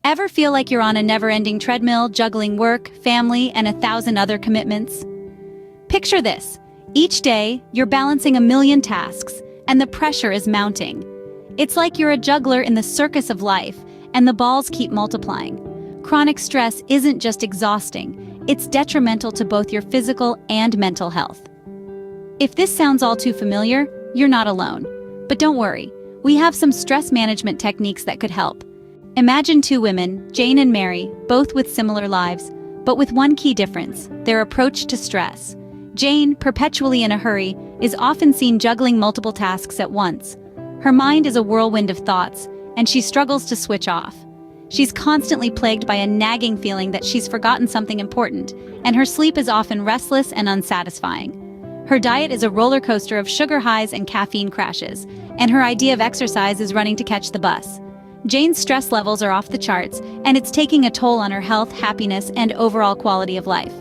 Ever feel like you're on a never-ending treadmill, juggling work, family, and 1,000 other commitments? Picture this. Each day, you're balancing a million tasks, and the pressure is mounting. It's like you're a juggler in the circus of life, and the balls keep multiplying. Chronic stress isn't just exhausting, it's detrimental to both your physical and mental health. If this sounds all too familiar, you're not alone. But don't worry, we have some stress management techniques that could help. Imagine two women, Jane and Mary, both with similar lives, but with one key difference: their approach to stress. Jane, perpetually in a hurry, is often seen juggling multiple tasks at once. Her mind is a whirlwind of thoughts, and she struggles to switch off. She's constantly plagued by a nagging feeling that she's forgotten something important, and her sleep is often restless and unsatisfying. Her diet is a roller coaster of sugar highs and caffeine crashes, and her idea of exercise is running to catch the bus. Jane's stress levels are off the charts, and it's taking a toll on her health, happiness, and overall quality of life.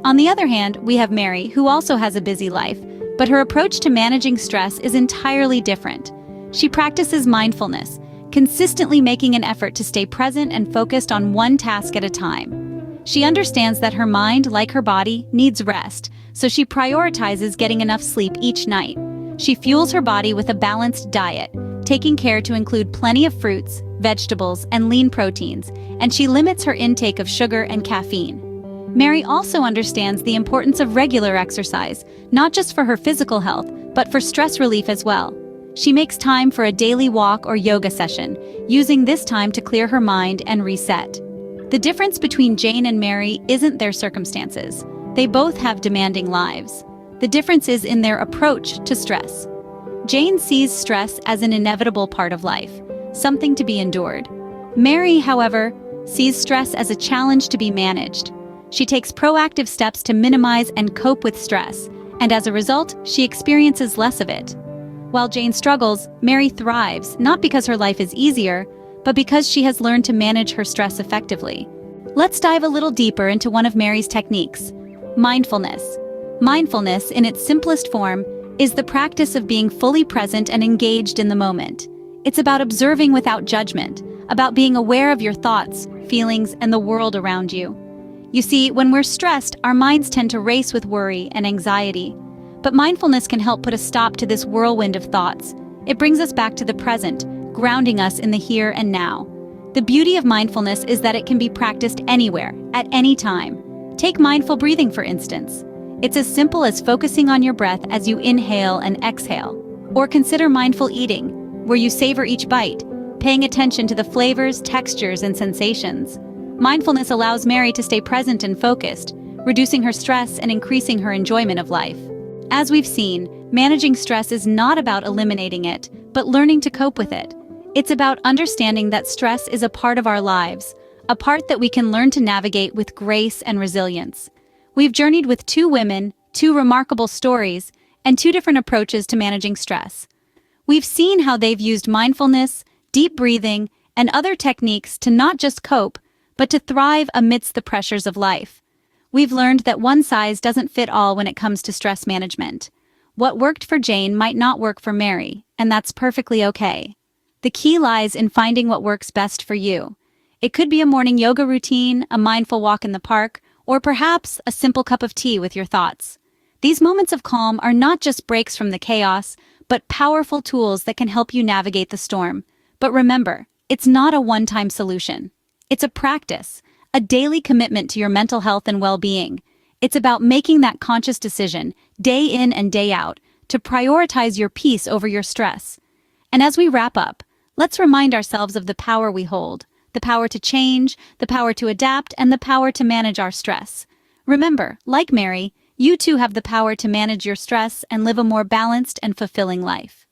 On the other hand, we have Mary, who also has a busy life, but her approach to managing stress is entirely different. She practices mindfulness, consistently making an effort to stay present and focused on one task at a time. She understands that her mind, like her body, needs rest, so she prioritizes getting enough sleep each night. She fuels her body with a balanced diet, taking care to include plenty of fruits, vegetables, and lean proteins, and she limits her intake of sugar and caffeine. Mary also understands the importance of regular exercise, not just for her physical health, but for stress relief as well. She makes time for a daily walk or yoga session, using this time to clear her mind and reset. The difference between Jane and Mary isn't their circumstances. They both have demanding lives. The difference is in their approach to stress. Jane sees stress as an inevitable part of life, something to be endured. Mary, however, sees stress as a challenge to be managed. She takes proactive steps to minimize and cope with stress, and as a result, she experiences less of it. While Jane struggles, Mary thrives, not because her life is easier, but because she has learned to manage her stress effectively. Let's dive a little deeper into one of Mary's techniques: mindfulness. Mindfulness, in its simplest form, is the practice of being fully present and engaged in the moment. It's about observing without judgment, about being aware of your thoughts, feelings, and the world around you. You see, when we're stressed, our minds tend to race with worry and anxiety. But mindfulness can help put a stop to this whirlwind of thoughts. It brings us back to the present, grounding us in the here and now. The beauty of mindfulness is that it can be practiced anywhere, at any time. Take mindful breathing, for instance. It's as simple as focusing on your breath as you inhale and exhale. Or consider mindful eating, where you savor each bite, paying attention to the flavors, textures, and sensations. Mindfulness allows Mary to stay present and focused, reducing her stress and increasing her enjoyment of life. As we've seen, managing stress is not about eliminating it, but learning to cope with it. It's about understanding that stress is a part of our lives, a part that we can learn to navigate with grace and resilience. We've journeyed with two women, two remarkable stories, and two different approaches to managing stress. We've seen how they've used mindfulness, deep breathing, and other techniques to not just cope, but to thrive amidst the pressures of life. We've learned that one size doesn't fit all when it comes to stress management. What worked for Jane might not work for Mary, and that's perfectly okay. The key lies in finding what works best for you. It could be a morning yoga routine, a mindful walk in the park, or perhaps a simple cup of tea with your thoughts. These moments of calm are not just breaks from the chaos, but powerful tools that can help you navigate the storm. But remember, it's not a one-time solution. It's a practice, a daily commitment to your mental health and well-being. It's about making that conscious decision, day in and day out, to prioritize your peace over your stress. And as we wrap up, let's remind ourselves of the power we hold, the power to change, the power to adapt, and the power to manage our stress. Remember, like Mary, you too have the power to manage your stress and live a more balanced and fulfilling life.